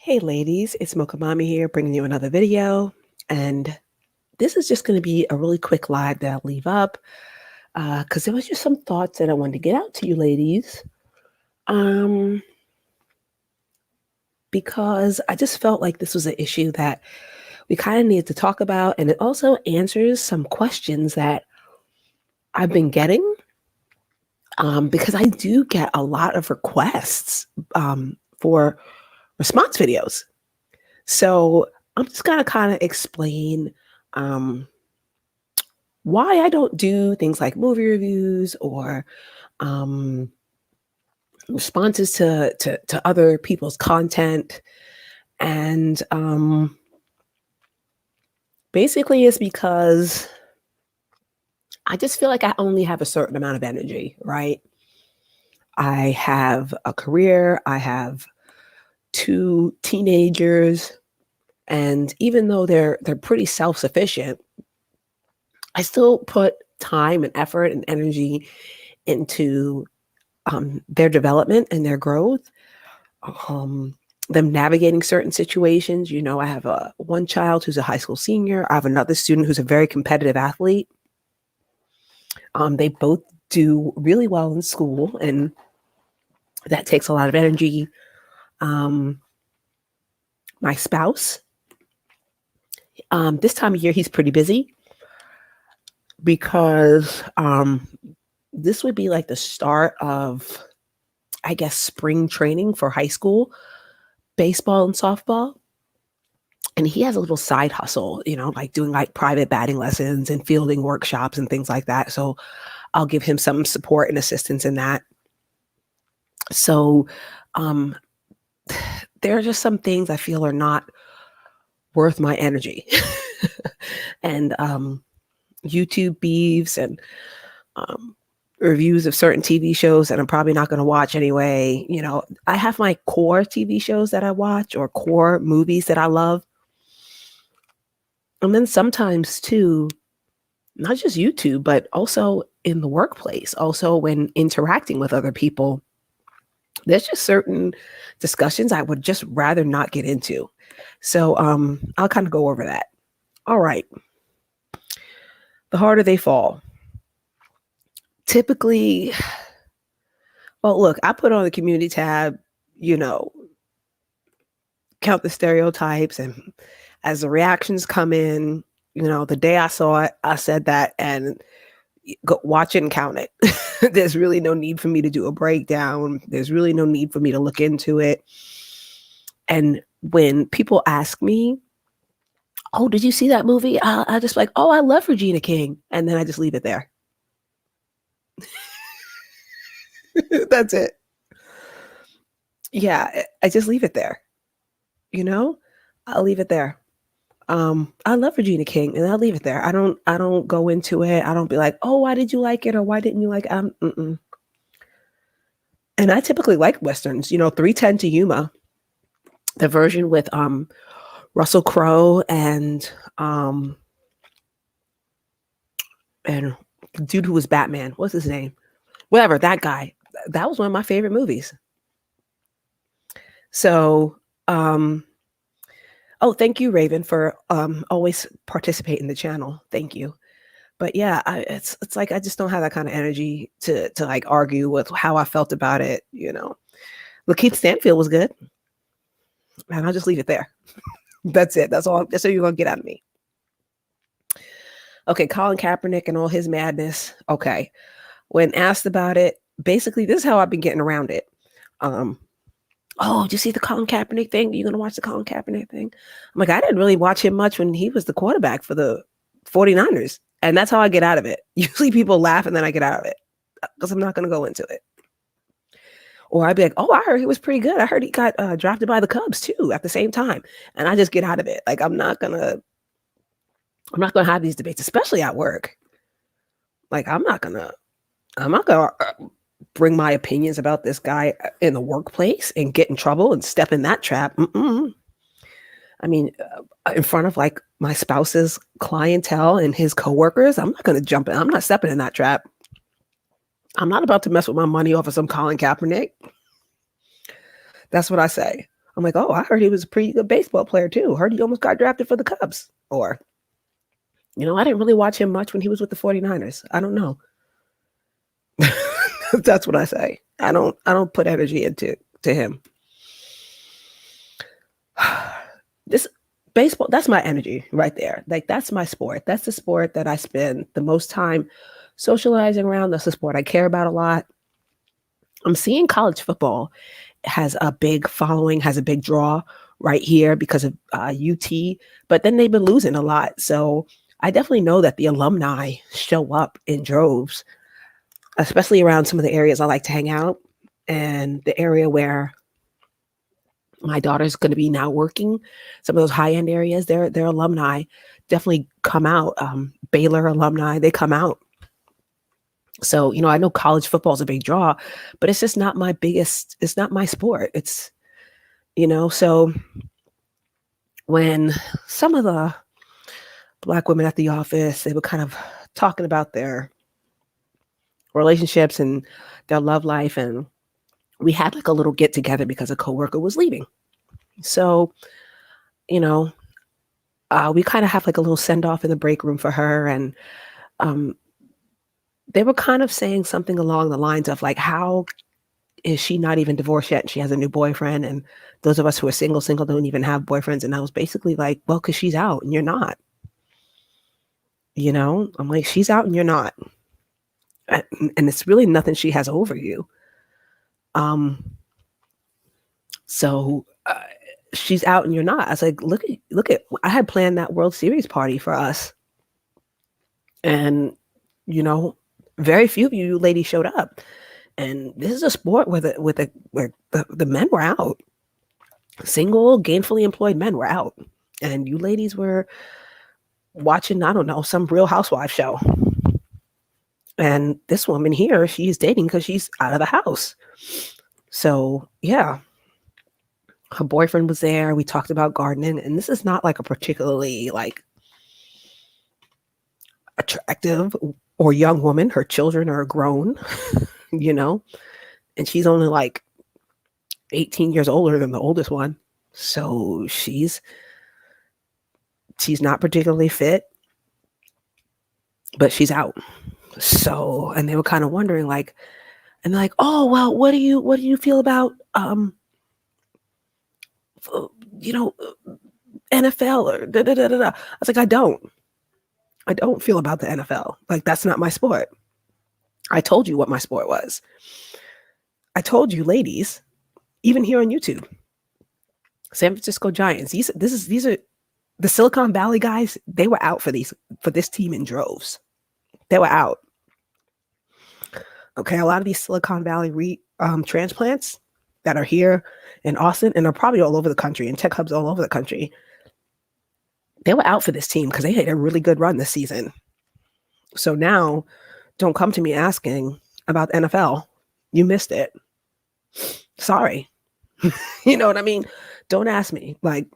Hey ladies, it's Mocha Mommy here bringing you another video. And this is just going to be a really quick live that I'll leave up because there was just some thoughts that I wanted to get out to you ladies. Um, because I just felt like this was an issue that we kind of needed to talk about. And it also answers some questions that I've been getting because I do get a lot of requests for response videos. So I'm just going to kind of explain um, why I don't do things like movie reviews or um, responses to other people's content. And basically, it's because I just feel like I only have a certain amount of energy, right? I have a career, I have two teenagers, and even though they're pretty self-sufficient, I still put time and effort and energy into their development and their growth, um, them navigating certain situations. You know, I have one child who's a high school senior. I have another student who's a very competitive athlete. They both do really well in school, and that takes a lot of energy. Um, my spouse, this time of year, he's pretty busy because this would be like the start of, I guess, spring training for high school baseball and softball. And he has a little side hustle, you know, like doing like private batting lessons and fielding workshops and things like that. So I'll give him some support and assistance in that. So um, there are just some things I feel are not worth my energy. And YouTube beefs and um, reviews of certain TV shows that I'm probably not going to watch anyway. You know, I have my core TV shows that I watch or core movies that I love. And then sometimes too, not just YouTube, but also in the workplace, also when interacting with other people, there's just certain discussions I would just rather not get into. So I'll kind of go over that. All right. The harder they fall. Typically, well, look, I put on the community tab, you know, count the stereotypes, and as the reactions come in, you know, the day I saw it, I said that, and go watch it and count it. There's really no need for me to do a breakdown. There's really no need for me to look into it. And when people ask me, "Oh, did you see that movie?" I just like, "Oh, I love Regina King," and then I just leave it there. That's it. Yeah, I just leave it there. You know, I'll leave it there. I love Regina King, and I'll leave it there. I don't go into it. I don't be like, "Oh, why did you like it?" or "Why didn't you like it?" Mm-mm. And I typically like westerns. You know, 310 to Yuma, the version with Russell Crowe and the dude who was Batman. What's his name? Whatever, that guy. That was one of my favorite movies. So, oh, thank you, Raven, for always participating in the channel. Thank you. But yeah, it's like I just don't have that kind of energy to like argue with how I felt about it. You know, Lakeith Stanfield was good, and I'll just leave it there. That's it. That's all. That's all you're gonna get out of me. Okay, Colin Kaepernick and all his madness. Okay, when asked about it, basically this is how I've been getting around it. Um, oh, did you see the Colin Kaepernick thing? Are you gonna watch the Colin Kaepernick thing? I'm like, I didn't really watch him much when he was the quarterback for the 49ers. And that's how I get out of it. Usually people laugh and then I get out of it because I'm not going to go into it. Or I'd be like, oh, I heard he was pretty good. I heard he got drafted by the Cubs too at the same time. And I just get out of it. Like I'm not gonna have these debates, especially at work. Like I'm not gonna bring my opinions about this guy in the workplace and get in trouble and step in that trap. Mm-mm. I mean, in front of like my spouse's clientele and his coworkers, I'm not going to jump in. I'm not stepping in that trap. I'm not about to mess with my money off of some Colin Kaepernick. That's what I say. I'm like, oh, I heard he was a pretty good baseball player too. Heard he almost got drafted for the Cubs. Or, I didn't really watch him much when he was with the 49ers. I don't know. That's what I say. I don't put energy into him. This baseball, that's my energy right there. Like that's my sport. That's the sport that I spend the most time socializing around. That's the sport I care about a lot. I'm seeing college football has a big following, has a big draw right here because of UT, but then they've been losing a lot. So I definitely know that the alumni show up in droves, especially around some of the areas I like to hang out, and the area where my daughter's going to be now working. Some of those high end areas, their alumni definitely come out. Baylor alumni, they come out. So, I know college football is a big draw, but it's just not my biggest, it's not my sport. So when some of the Black women at the office, they were kind of talking about their relationships and their love life. And we had like a little get together because a coworker was leaving. So, we kind of have like a little send off in the break room for her. And um, they were kind of saying something along the lines of like, how is she not even divorced yet? And she has a new boyfriend. And those of us who are single don't even have boyfriends. And I was basically like, well, because she's out and you're not. I'm like, she's out and you're not. And it's really nothing she has over you. So she's out and you're not. I was like, look at, I had planned that World Series party for us. And, very few of you ladies showed up. And this is a sport where the men were out. Single, gainfully employed men were out. And you ladies were watching, I don't know, some Real Housewives show. And this woman here, she's dating because she's out of the house. So, yeah. Her boyfriend was there. We talked about gardening. And this is not like a particularly like attractive or young woman. Her children are grown, and she's only like 18 years older than the oldest one. So she's not particularly fit, but she's out. So, and they were kind of wondering like, and they're like, oh, well, what do you feel about, NFL or da da da da da. I was like, I don't feel about the NFL. Like, that's not my sport. I told you what my sport was. I told you, ladies, even here on YouTube, San Francisco Giants. These are the Silicon Valley guys. They were out for this team in droves. They were out. Okay, a lot of these Silicon Valley transplants that are here in Austin and are probably all over the country and tech hubs all over the country. They were out for this team because they had a really good run this season. So now, don't come to me asking about the NFL. You missed it. Sorry. You know what I mean? Don't ask me. Like,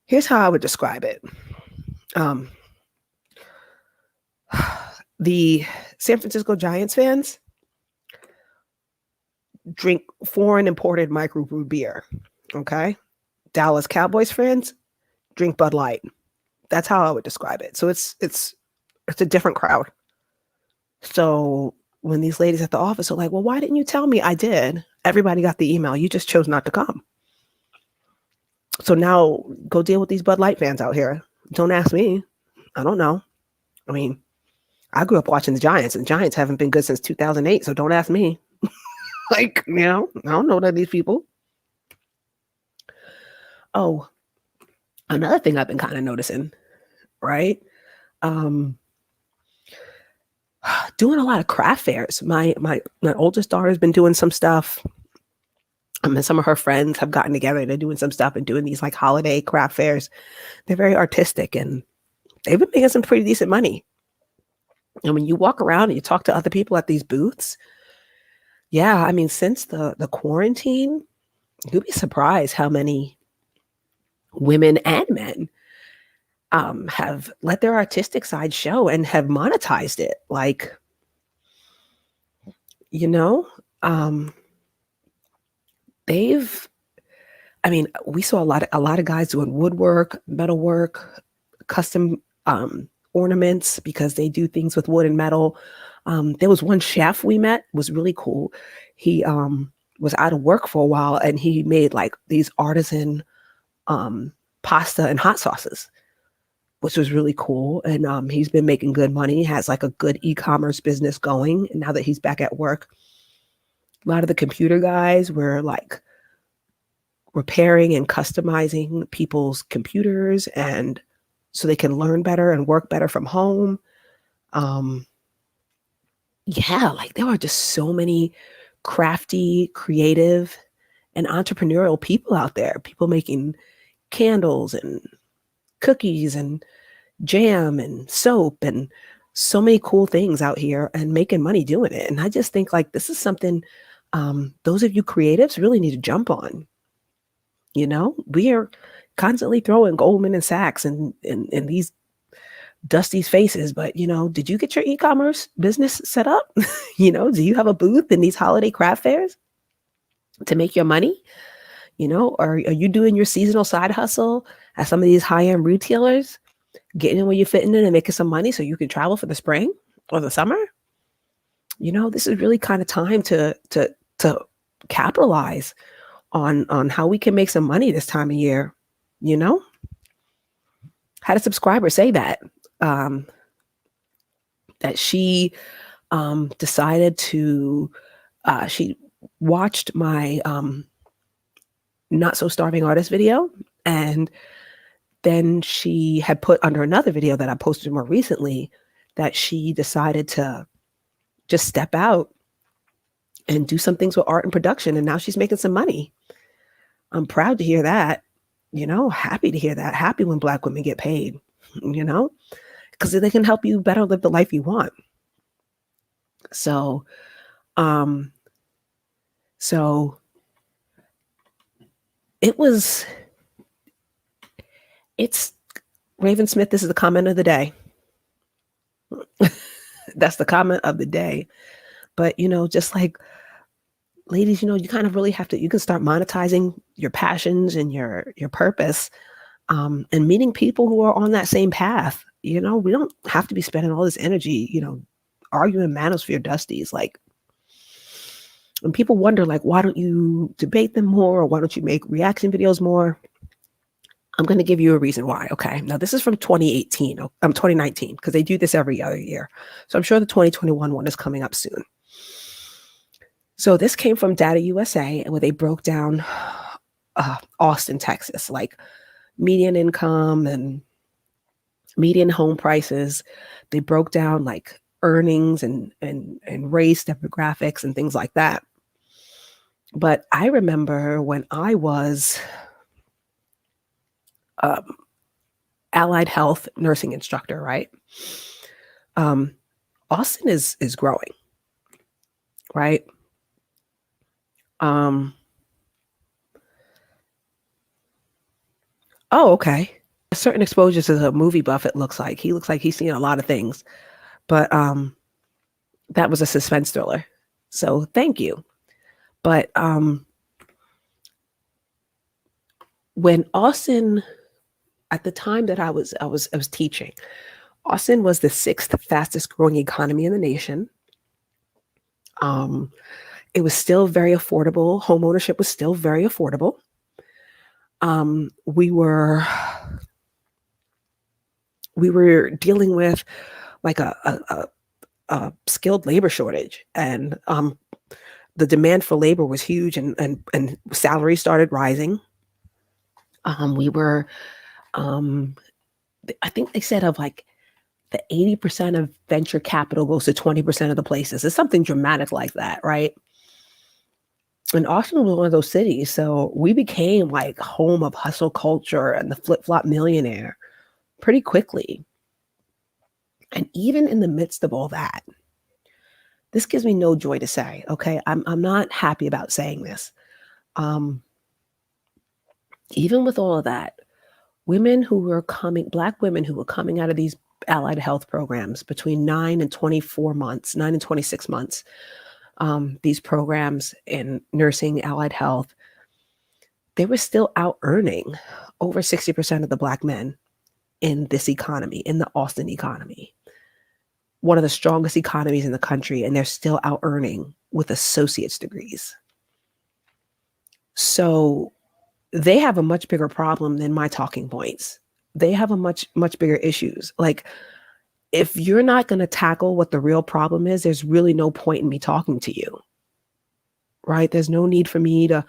here's how I would describe it. The San Francisco Giants fans drink foreign imported microbrew beer. Okay? Dallas Cowboys fans drink Bud Light. That's how I would describe it. So it's a different crowd. So when these ladies at the office are like, well, why didn't you tell me? I did. Everybody got the email. You just chose not to come. So now go deal with these Bud Light fans out here. Don't ask me. I don't know. I mean, I grew up watching the Giants, and the Giants haven't been good since 2008. So don't ask me. Like, I don't know these people. Oh, another thing I've been kind of noticing, right? Doing a lot of craft fairs. My oldest daughter has been doing some stuff. And some of her friends have gotten together. They're doing some stuff and doing these like holiday craft fairs. They're very artistic and they've been making some pretty decent money. And when you walk around and you talk to other people at these booths, yeah, I mean, since the quarantine, you'd be surprised how many women and men have let their artistic side show and have monetized it. Like, they've I mean, we saw a lot of guys doing woodwork, metalwork, custom ornaments because they do things with wood and metal. There was one chef we met, was really cool. He was out of work for a while and he made like these artisan um, pasta and hot sauces, which was really cool. And he's been making good money, has like a good e-commerce business going. And now that he's back at work, a lot of the computer guys were like repairing and customizing people's computers and so they can learn better and work better from home. Um, yeah, like there are just so many crafty, creative, and entrepreneurial people out there. People making candles and cookies and jam and soap and so many cool things out here and making money doing it. And I just think like this is something those of you creatives really need to jump on. You know, we are constantly throwing Goldman and Sachs and these Dusty's faces, but you know, did you get your e-commerce business set up? You know, do you have a booth in these holiday craft fairs to make your money? You know, are you doing your seasonal side hustle at some of these high-end retailers, getting in where you're fitting in and making some money so you can travel for the spring or the summer? You know, this is really kind of time to capitalize on how we can make some money this time of year. You know, had a subscriber say um, that she decided to she watched my not so starving artist video, and then she had put under another video that I posted more recently that she decided to just step out and do some things with art and production, and now she's making some money. I'm proud to hear that. You know, happy to hear that. Happy when Black women get paid. You know, because they can help you better live the life you want. So, um, so it was. It's Raven Smith. This is the comment of the day. That's the comment of the day. But you know, just like ladies, you know, you kind of really have to. You can start monetizing your passions and your purpose, and meeting people who are on that same path. You know, we don't have to be spending all this energy, you know, arguing manosphere dusties. Like, when people wonder, like, why don't you debate them more, or why don't you make reaction videos more? I'm going to give you a reason why. Okay, now this is from 2018. 2019, because they do this every other year. So I'm sure the 2021 one is coming up soon. So this came from Data USA, where they broke down Austin, Texas, like median income and median home prices. They broke down like earnings and race demographics and things like that. But I remember when I was um, allied health nursing instructor, right? Um, Austin is growing, right? Um, oh, okay. Certain exposures as a movie buff, it looks like. He looks like he's seen a lot of things. But that was a suspense thriller. So thank you. But when Austin, at the time that I was teaching, Austin was the sixth fastest growing economy in the nation. Um, it was still very affordable. Home ownership was still very affordable. We were dealing with like a skilled labor shortage, and the demand for labor was huge, and salaries started rising. We were, um, I think they said of like the 80% of venture capital goes to 20% of the places. It's something dramatic like that, right? And Austin was one of those cities, so we became like home of hustle culture and the flip flop millionaire pretty quickly. And even in the midst of all that, this gives me no joy to say. Okay, I'm not happy about saying this. Um, Even with all of that, Black women who were coming out of these allied health programs between 9 and 24 months, 9 and 26 months, these programs in nursing, allied health, they were still out earning over 60% of the Black men in this economy, in the Austin economy, one of the strongest economies in the country, and they're still out earning with associate's degrees. So they have a much bigger problem than my talking points. They have a much bigger issues. Like, if you're not going to tackle what the real problem is, there's really no point in me talking to you, right? There's no need for me to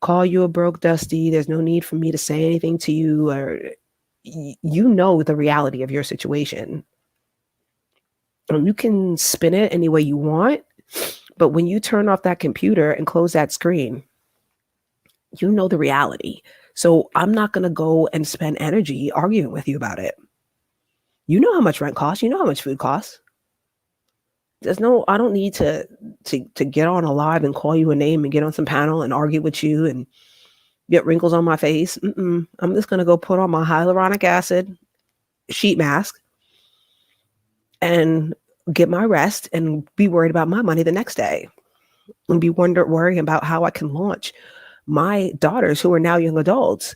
call you a broke dusty. There's no need for me to say anything to you, or you know the reality of your situation. You can spin it any way you want, but when you turn off that computer and close that screen, you know the reality. So I'm not going to go and spend energy arguing with you about it. You know how much rent costs. You know how much food costs. I don't need to get on a live and call you a name and get on some panel and argue with you and get wrinkles on my face. I'm just going to go put on my hyaluronic acid sheet mask and get my rest and be worried about my money the next day and be worrying about how I can launch my daughters, who are now young adults,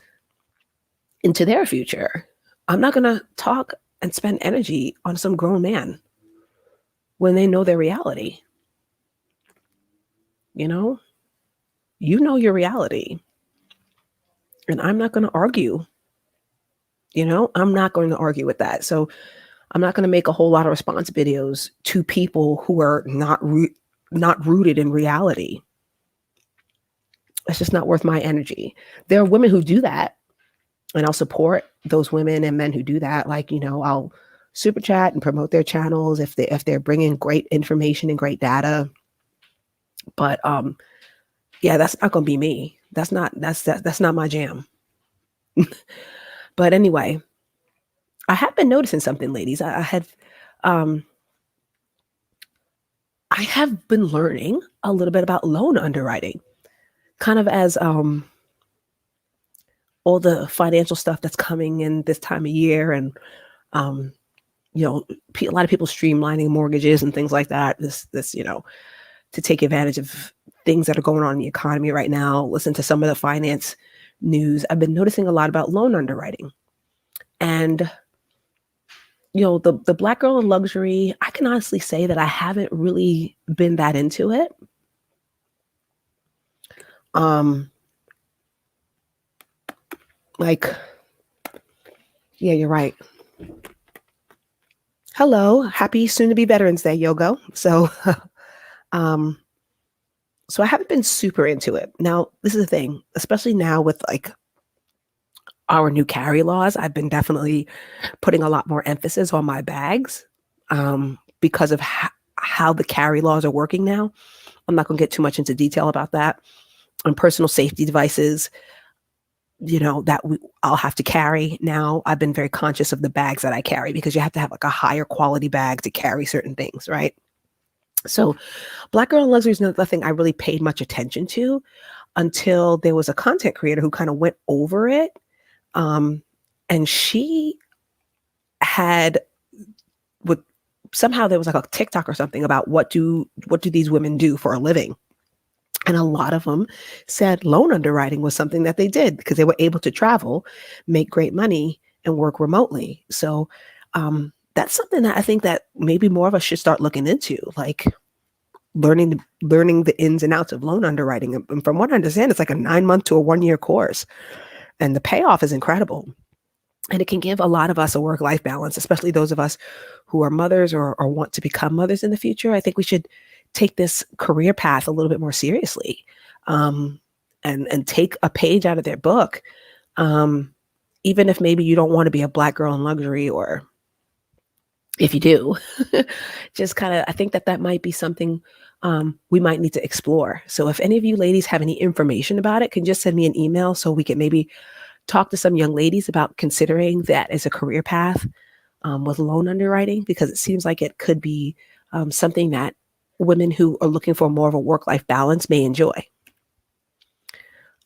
into their future. I'm not going to talk and spend energy on some grown man when they know their reality. You know your reality. And I'm not going to argue. I'm not going to argue with that. So I'm not going to make a whole lot of response videos to people who are not rooted in reality. It's just not worth my energy. There are women who do that, and I'll support those women and men who do that. Like, I'll super chat and promote their channels if they're bringing great information and great data. But yeah, that's not going to be me. That's not my jam. But anyway, I have been noticing something, ladies. I have been learning a little bit about loan underwriting, kind of as all the financial stuff that's coming in this time of year, and a lot of people streamlining mortgages and things like that. This to take advantage of things that are going on in the economy right now. Listen to some of the finance news. I've been noticing a lot about loan underwriting, and the Black girl in luxury. I can honestly say that I haven't really been that into it. Like, yeah, you're right. Hello, happy soon to be Veterans Day, Yogo. So, so I haven't been super into it. Now, this is the thing, especially now with like our new carry laws, I've been definitely putting a lot more emphasis on my bags because of how the carry laws are working now. I'm not going to get too much into detail about that. On personal safety devices, that I'll have to carry now. I've been very conscious of the bags that I carry, because you have to have like a higher quality bag to carry certain things, right? So Black girl in luxury is another thing I really paid much attention to until there was a content creator who kind of went over it. And she had somehow there was like a TikTok or something about what do these women do for a living. And a lot of them said loan underwriting was something that they did because they were able to travel, make great money, and work remotely. So that's something that I think that maybe more of us should start looking into, like learning the ins and outs of loan underwriting. And from what I understand, it's like a 9-month to a 1-year course, and the payoff is incredible. And it can give a lot of us a work-life balance, especially those of us who are mothers or want to become mothers in the future. I think we should take this career path a little bit more seriously, and take a page out of their book. Even if maybe you don't want to be a Black girl in luxury, or if you do, just kind of, I think that might be something we might need to explore. So if any of you ladies have any information about it, can just send me an email so we can maybe talk to some young ladies about considering that as a career path with loan underwriting, because it seems like it could be something that women who are looking for more of a work-life balance may enjoy.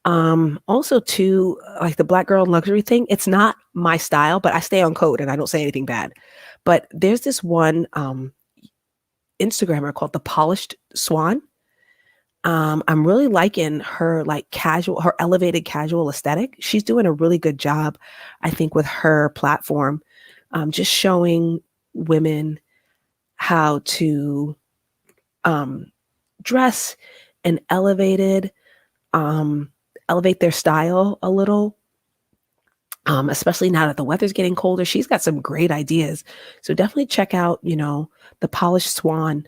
Also too, like the Black girl in luxury thing, it's not my style, but I stay on code and I don't say anything bad. But there's this one Instagrammer called The Polished Swan. I'm really liking her like casual, her elevated casual aesthetic. She's doing a really good job, I think, with her platform, just showing women how to um, dress and um, elevate their style a little. Especially now that the weather's getting colder, she's got some great ideas. So definitely check out, the Polished Swan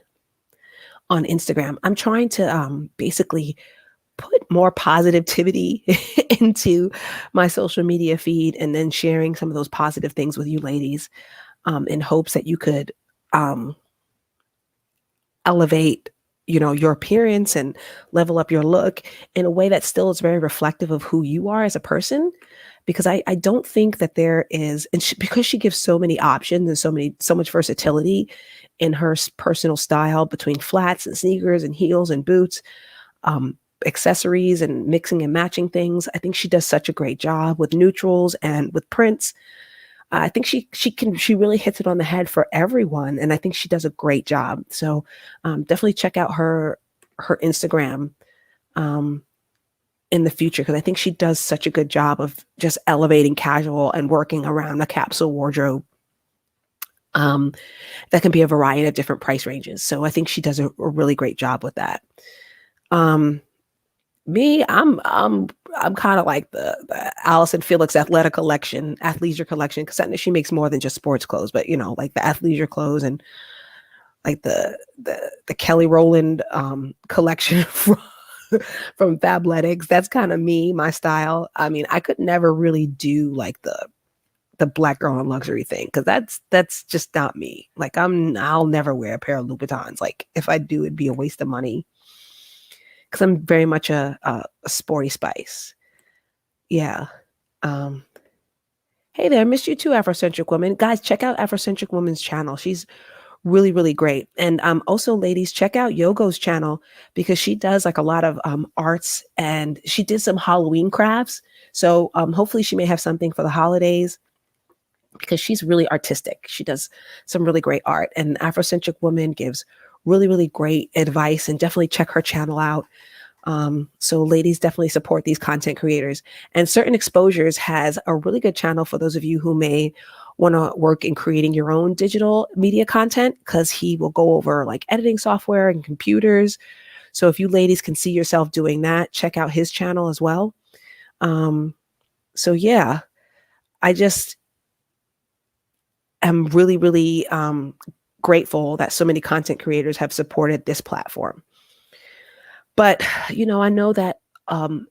on Instagram. I'm trying to basically put more positivity into my social media feed and then sharing some of those positive things with you ladies, in hopes that you could um, elevate your appearance and level up your look in a way that still is very reflective of who you are as a person, because I don't think that there is, and because she gives so many options and so much versatility in her personal style between flats and sneakers and heels and boots, um, accessories and mixing and matching things. I think she does such a great job with neutrals and with prints. I think she really hits it on the head for everyone, and I think she does a great job. So definitely check out her Instagram um, in the future, because I think she does such a good job of just elevating casual and working around a capsule wardrobe um, that can be a variety of different price ranges. So I think she does a really great job with that. Um, Me, I'm kind of like the Allison Felix athleisure collection, because I know she makes more than just sports clothes, but like the athleisure clothes and like the Kelly Rowland collection from Fabletics. That's kind of me, my style. I mean, I could never really do like the black girl in luxury thing, because that's just not me. Like I'll never wear a pair of Louboutins. Like if I do, it'd be a waste of money, because I'm very much a sporty spice. Yeah. Um, hey there, missed you too, Afrocentric Woman. Guys, check out Afrocentric Woman's channel. She's really, really great. And also, ladies, check out Yogo's channel, because she does like a lot of arts, and she did some Halloween crafts. So hopefully she may have something for the holidays, because she's really artistic. She does some really great art. And Afrocentric Woman gives really, really great advice, and definitely check her channel out. So ladies, definitely support these content creators. And Certain Exposures has a really good channel for those of you who may want to work in creating your own digital media content, because he will go over like editing software and computers. So if you ladies can see yourself doing that, check out his channel as well. Um, so yeah, I just am really, really grateful that so many content creators have supported this platform. But, I know that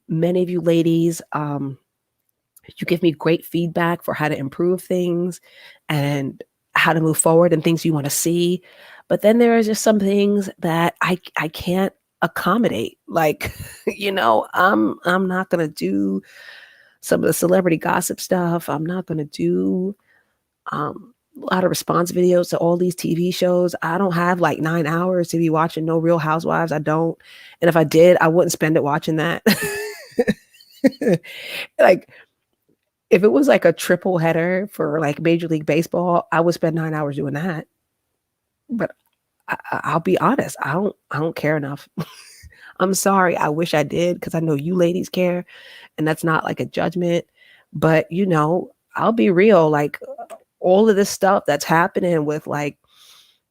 many of you ladies, you give me great feedback for how to improve things and how to move forward and things you want to see. But then there are just some things that I can't accommodate. Like, I'm not gonna do some of the celebrity gossip stuff. I'm not gonna do a lot of response videos to all these TV shows. I don't have like 9 hours to be watching no Real Housewives. I don't. And if I did, I wouldn't spend it watching that. Like, if it was like a triple header for like Major League Baseball, I would spend 9 hours doing that. But I'll be honest, I don't care enough. I'm sorry. I wish I did, because I know you ladies care, and that's not like a judgment. But I'll be real. Like all of this stuff that's happening with like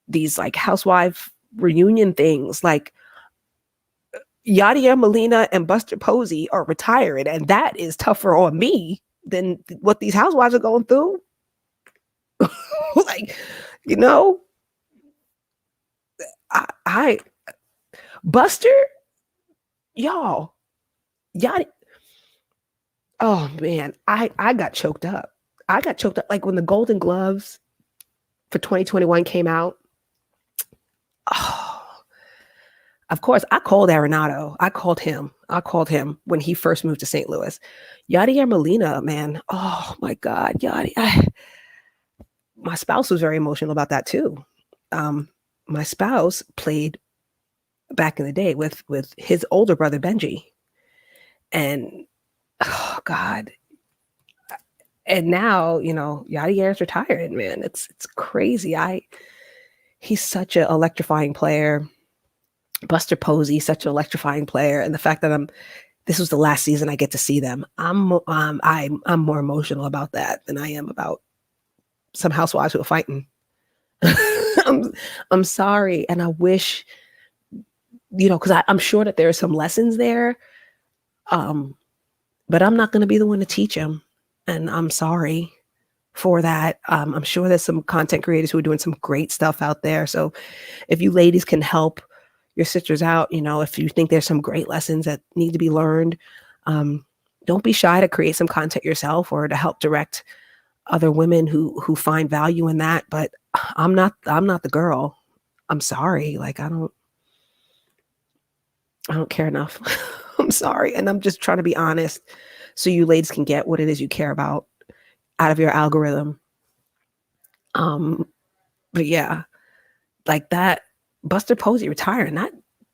these like housewife reunion things, like Yadier Molina and Buster Posey are retiring, and that is tougher on me than what these housewives are going through. Like, you know, I Buster, y'all, Yadi. Oh man, I got choked up. I got choked up like when the Golden Gloves for 2021 came out. Oh, of course, I called Arenado. I called him when he first moved to St. Louis. Yadier Molina, man. Oh my God, Yadi. My spouse was very emotional about that too. Um, my spouse played back in the day with his older brother Benji, and oh God. And now, Yadier's retired, man. It's crazy. He's such an electrifying player. Buster Posey, such an electrifying player, and the fact that this was the last season I get to see them. I'm more emotional about that than I am about some housewives who are fighting. I'm I'm sorry, and I wish, because I'm sure that there are some lessons there, um, but I'm not going to be the one to teach them, and I'm sorry for that. I'm sure there's some content creators who are doing some great stuff out there. So if you ladies can help your sisters out, if you think there's some great lessons that need to be learned, um, don't be shy to create some content yourself or to help direct other women who find value in that. But I'm not the girl. I'm sorry. Like I don't care enough. I'm sorry. And I'm just trying to be honest so you ladies can get what it is you care about out of your algorithm. Um, but yeah, like that Buster Posey retiring,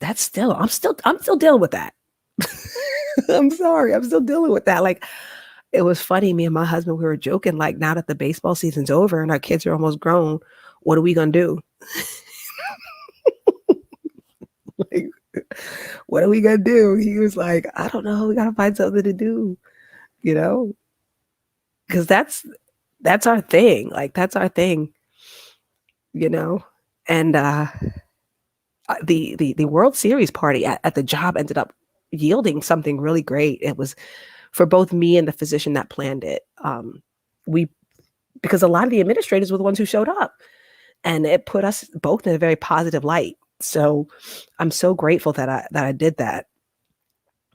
that's still I'm still dealing with that. I'm sorry. I'm still dealing with that. Like it was funny, me and my husband, we were joking, like now that the baseball season's over and our kids are almost grown, what are we gonna do? Like, what are we gonna do? He was like, I don't know, we gotta find something to do, you know? Because that's our thing. Like that's our thing, you know? And the World Series party at the job ended up yielding something really great. It was for both me and the physician that planned it. We Because a lot of the administrators were the ones who showed up, and it put us both in a very positive light. So I'm so grateful that I did that.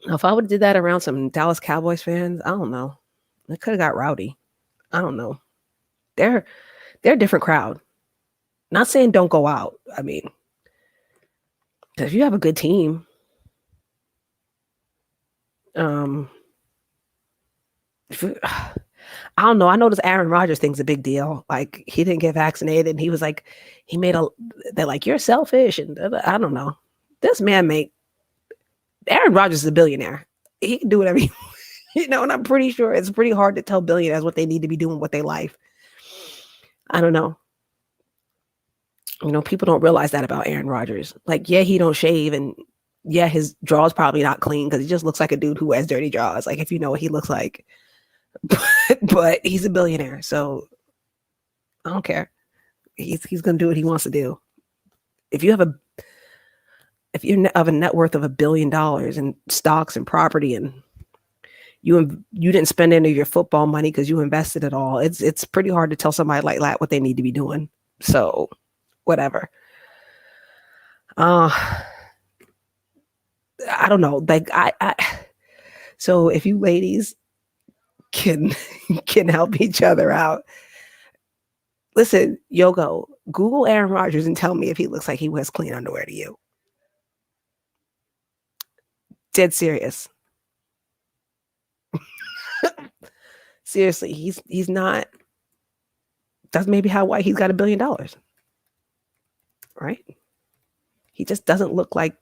Now, if I would have did that around some Dallas Cowboys fans, I don't know. It could have got rowdy. I don't know. They're they're a different crowd. Not saying don't go out. I mean, if you have a good team, um, if you, I don't know. I know this Aaron Rodgers thing's a big deal. Like he didn't get vaccinated, and he was like, he made a. They're like you're selfish, and I don't know. This man make Aaron Rodgers is a billionaire. He can do whatever he, and I'm pretty sure it's pretty hard to tell billionaires what they need to be doing with their life. I don't know. People don't realize that about Aaron Rodgers. Like, yeah, he don't shave, and yeah, his draw's probably not clean because he just looks like a dude who has dirty jaws. Like, if you know what he looks like, but he's a billionaire, so I don't care. He's gonna do what he wants to do. If you have a if you're of a net worth of $1 billion in stocks and property, and you didn't spend any of your football money because you invested it all, it's pretty hard to tell somebody like that what they need to be doing. So, whatever. Uh, I don't know. Like so if you ladies can can help each other out, listen, Yogo, Google Aaron Rodgers and tell me if he looks like he wears clean underwear to you. Dead serious. Seriously, he's not. That's maybe how why he's got $1 billion, right? He just doesn't look like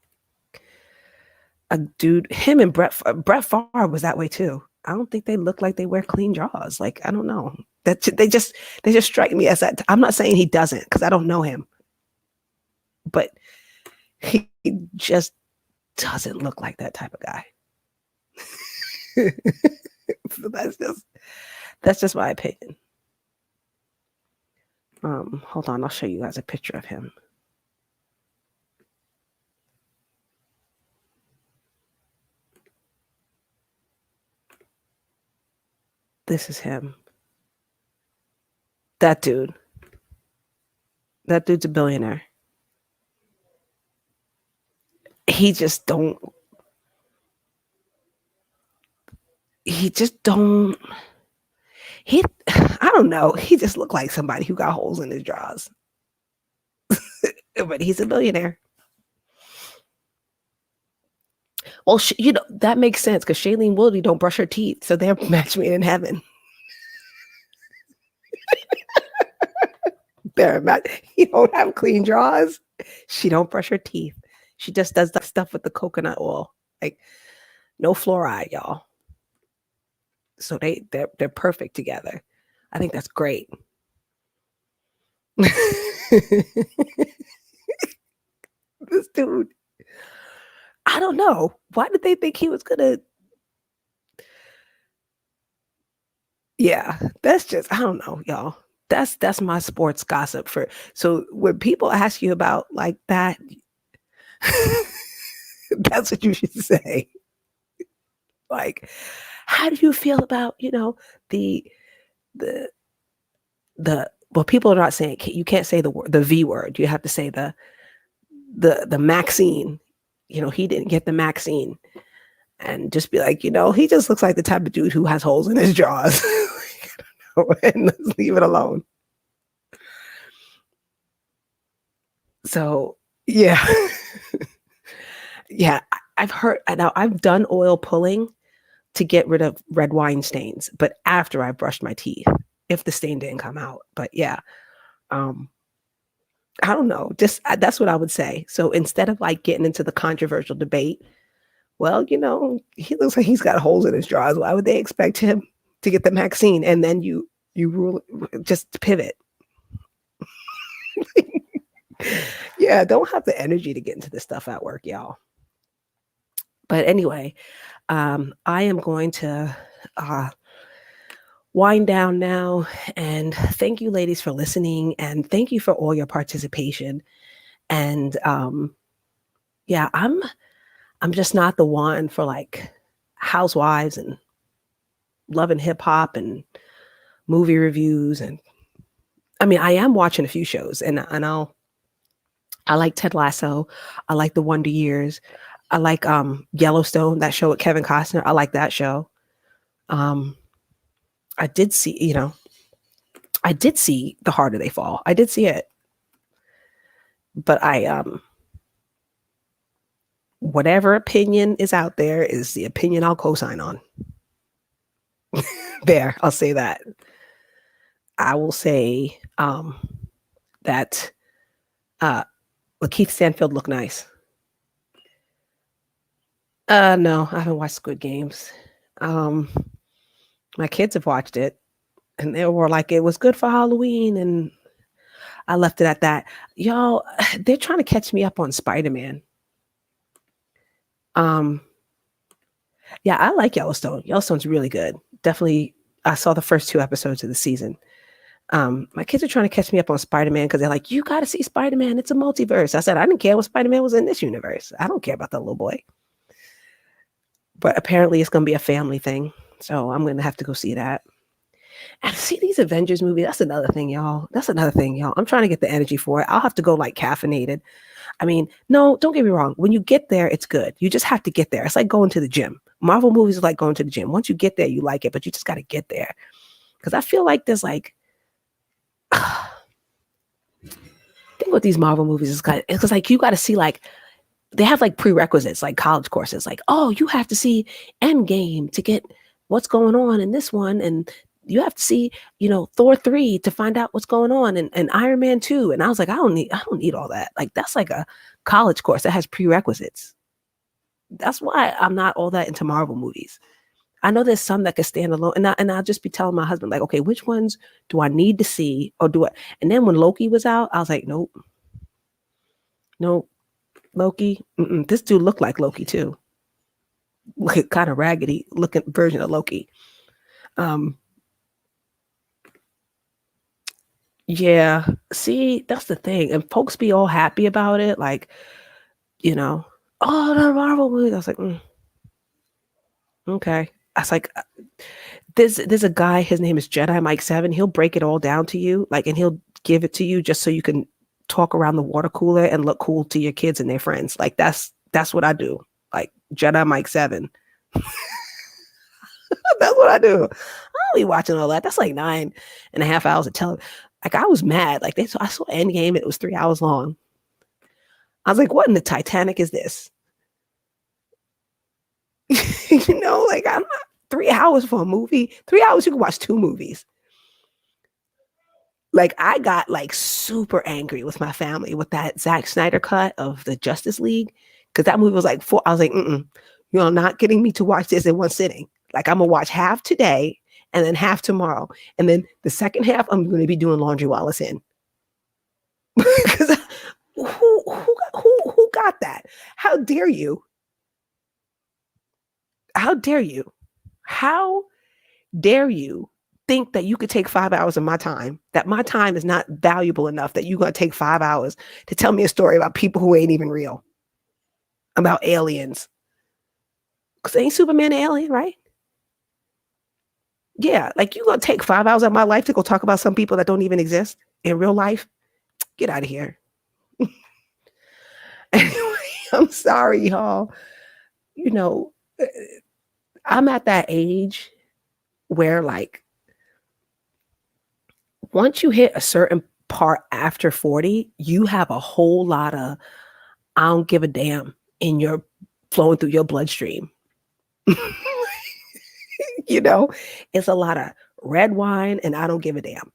a dude. Him and Brett Favre was that way too. I don't think they look like they wear clean drawers. Like I don't know. That they just strike me as that. I'm not saying he doesn't because I don't know him, but he just doesn't look like that type of guy. So that's just my opinion. Hold on, I'll show you guys a picture of him. This is him. That dude. That dude's a billionaire. He just don't. He just don't. He. I don't know. He just looked like somebody who got holes in his drawers. But he's a billionaire. Well, that makes sense because Shailene Woodley don't brush her teeth, so they're match made in heaven. They're not. You don't have clean drawers. She don't brush her teeth. She just does that stuff with the coconut oil, like no fluoride, y'all. So they're perfect together. I think that's great. This dude, I don't know. Why did they think he was gonna Yeah, that's just I don't know, y'all. That's my sports gossip for so when people ask you about like that, that's what you should say. Like, how do you feel about, the the well, people are not saying you can't say the V word. You have to say the Maxine. He didn't get the Maxine. And just be like, he just looks like the type of dude who has holes in his jaws. And let's leave it alone. So, yeah. Yeah, I've heard now I've done oil pulling to get rid of red wine stains, but after I brushed my teeth, if the stain didn't come out. But yeah, um, I don't know. Just that's what I would say. So instead of like getting into the controversial debate, well, he looks like he's got holes in his jaws. Why would they expect him to get the vaccine? And then you rule just pivot. Yeah, don't have the energy to get into this stuff at work, y'all. But anyway, I am going to uh, wind down now. And thank you, ladies, for listening. And thank you for all your participation. And yeah, I'm just not the one for like housewives and loving hip hop and movie reviews. And I mean, I am watching a few shows, and I like Ted Lasso. I like The Wonder Years. I like Yellowstone, that show with Kevin Costner. I like that show. Um, I did see, I did see The Harder They Fall. I did see it. But whatever opinion is out there is the opinion I'll co-sign on. There, I'll say that. I will say that Lakeith Stanfield looked nice. No, I haven't watched Squid Games. Um, my kids have watched it, and they were like, it was good for Halloween, and I left it at that. Y'all, they're trying to catch me up on Spider-Man. Um, yeah, I like Yellowstone. Yellowstone's really good. Definitely, I saw the first 2 episodes of the season. My kids are trying to catch me up on Spider-Man because they're like, you got to see Spider-Man. It's a multiverse. I said, I didn't care what Spider-Man was in this universe. I don't care about that little boy. But apparently it's going to be a family thing. So I'm going to have to go see that. And see these Avengers movies. That's another thing, y'all. That's another thing, y'all. I'm trying to get the energy for it. I'll have to go like caffeinated. I mean, no, don't get me wrong. When you get there, it's good. You just have to get there. It's like going to the gym. Marvel movies are like going to the gym. Once you get there, you like it, but you just got to get there. Because I feel like there's like, thing with these Marvel movies is because like you got to see like they have like prerequisites, like college courses, like, oh, you have to see Endgame to get what's going on in this one, and you have to see, Thor 3 to find out what's going on, and Iron Man 2. And I was like, I don't need all that. Like that's like a college course that has prerequisites. That's why I'm not all that into Marvel movies. I know there's some that can stand alone, and I'll just be telling my husband like, okay, which ones do I need to see, or do I? And then when Loki was out, I was like, nope, nope, Loki. This dude looked like Loki too, like kind of raggedy looking version of Loki. Um, yeah. See, that's the thing, and folks be all happy about it, like you know, oh, the Marvel movie. I was like, okay. I was like, there's a guy. His name is Jedi Mike 7. He'll break it all down to you, like, and he'll give it to you just so you can talk around the water cooler and look cool to your kids and their friends. Like that's what I do. Like Jedi Mike 7. That's what I do. I'll be watching all that. That's like 9.5 hours of television. Like I was mad. Like I saw Endgame. It was 3 hours long. I was like, what in the Titanic is this? Like I'm not 3 hours for a movie. 3 hours you can watch 2 movies. Like I got like super angry with my family with that Zack Snyder cut of the Justice League because that movie was like 4. I was like, you're not getting me to watch this in one sitting. Like I'm gonna watch half today and then half tomorrow, and then the second half I'm gonna be doing laundry while it's in. Because who got that? How dare you? How dare you? How dare you think that you could take 5 hours of my time, that my time is not valuable enough that you're going to take 5 hours to tell me a story about people who ain't even real, about aliens? Because ain't Superman an alien, right? Yeah, like you going to take 5 hours of my life to go talk about some people that don't even exist in real life? Get out of here. Anyway, I'm sorry, y'all. You know, I'm at that age where, like, once you hit a certain part after 40, you have a whole lot of I don't give a damn in your flowing through your bloodstream. You know, it's a lot of red wine and I don't give a damn.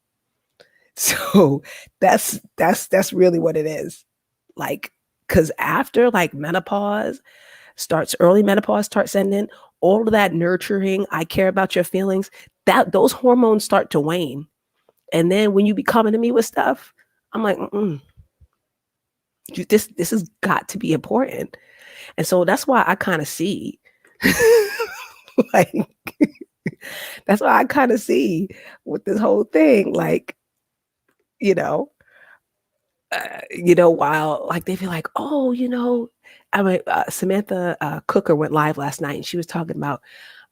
So that's really what it is. Like, because after like menopause starts, early menopause starts setting in, all of that nurturing, I care about your feelings, that those hormones start to wane. And then when you be coming to me with stuff, I'm like, this has got to be important. And so that's why I kind of see, like, that's why I kind of see with this whole thing, like, you know, while like they feel like, oh, I mean, Samantha Cooker went live last night and she was talking about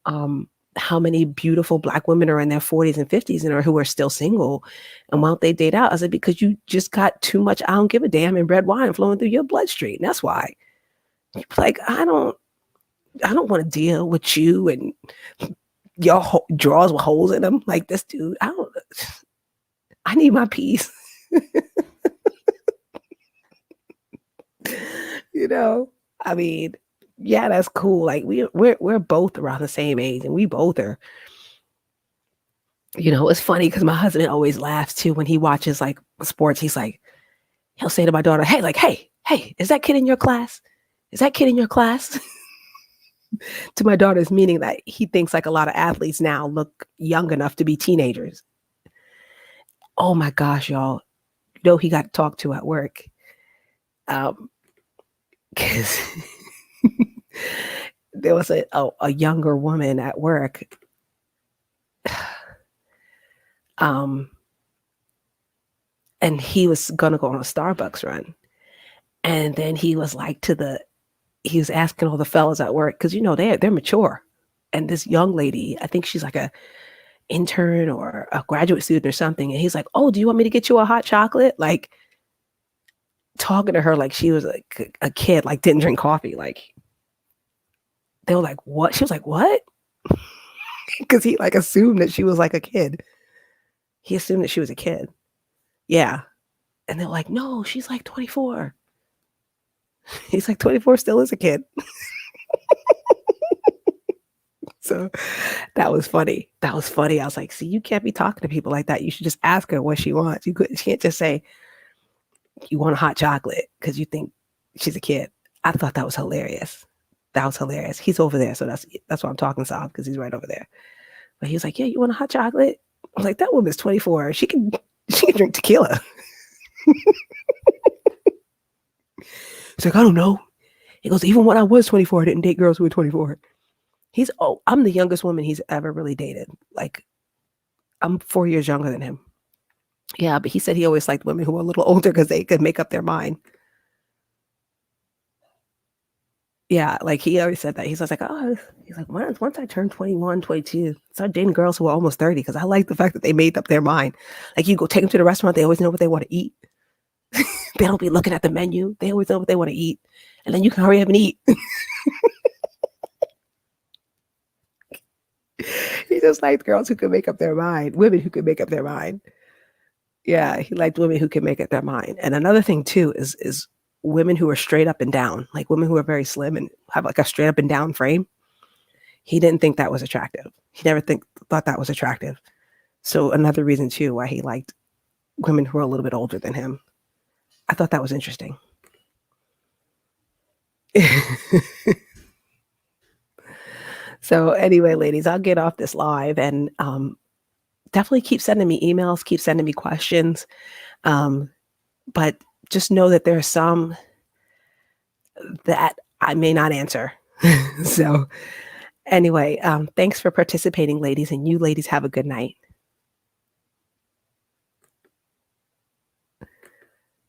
um, how many beautiful Black women are in their 40s and 50s and or who are still single. And why don't they date out? I said, because you just got too much I don't give a damn and red wine flowing through your bloodstream. That's why. Like, I don't want to deal with you and your drawers with holes in them. Like this dude, I need my peace. you know, I mean, yeah, that's cool. Like we're both around the same age, and we both are. It's funny because my husband always laughs too when he watches like sports. He'll say to my daughter, "Hey, like, hey, is that kid in your class? Is that kid in your class?" To my daughter's meaning that he thinks like a lot of athletes now look young enough to be teenagers. Oh my gosh, y'all! He got talked to at work. Because there was a younger woman at work. And he was gonna go on a Starbucks run. And then he was like he was asking all the fellas at work, because they're mature. And this young lady, I think she's like a intern or a graduate student or something. And he's like, "Oh, do you want me to get you a hot chocolate?" Like talking to her like she was like a kid, like didn't drink coffee. Like they were like, "What?" She was like, "What?" Because he like assumed that she was like a kid. He assumed that she was a kid. Yeah. And they're like, "No, she's like 24. He's like, 24 still is a kid. So that was funny. That was funny. I was like, see, you can't be talking to people like that. You should just ask her what she wants. She can't just say, you want a hot chocolate because you think she's a kid. I thought that was hilarious. That was hilarious. He's over there. So that's why I'm talking soft, because he's right over there. But he was like, yeah, you want a hot chocolate? I was like, that woman's 24. She can drink tequila. He's like, I don't know. He goes, even when I was 24, I didn't date girls who were 24. I'm the youngest woman he's ever really dated. Like, I'm 4 years younger than him. Yeah, but he said he always liked women who were a little older because they could make up their mind. Yeah, like he always said that. He's like, oh, he's like, once I turned 21, 22, start dating girls who are almost 30, because I like the fact that they made up their mind. Like, you go take them to the restaurant, they always know what they want to eat. They don't be looking at the menu. They always know what they want to eat. And then you can hurry up and eat. He just liked girls who could make up their mind, women who could make up their mind. Yeah, he liked women who could make up their mind. And another thing too is women who are straight up and down, like women who are very slim and have like a straight up and down frame. He didn't think that was attractive. He never thought that was attractive. So another reason too why he liked women who are a little bit older than him. I thought that was interesting. So anyway, ladies, I'll get off this live, and definitely keep sending me emails, keep sending me questions. But just know that there are some that I may not answer. So Anyway, thanks for participating, ladies, and you ladies have a good night.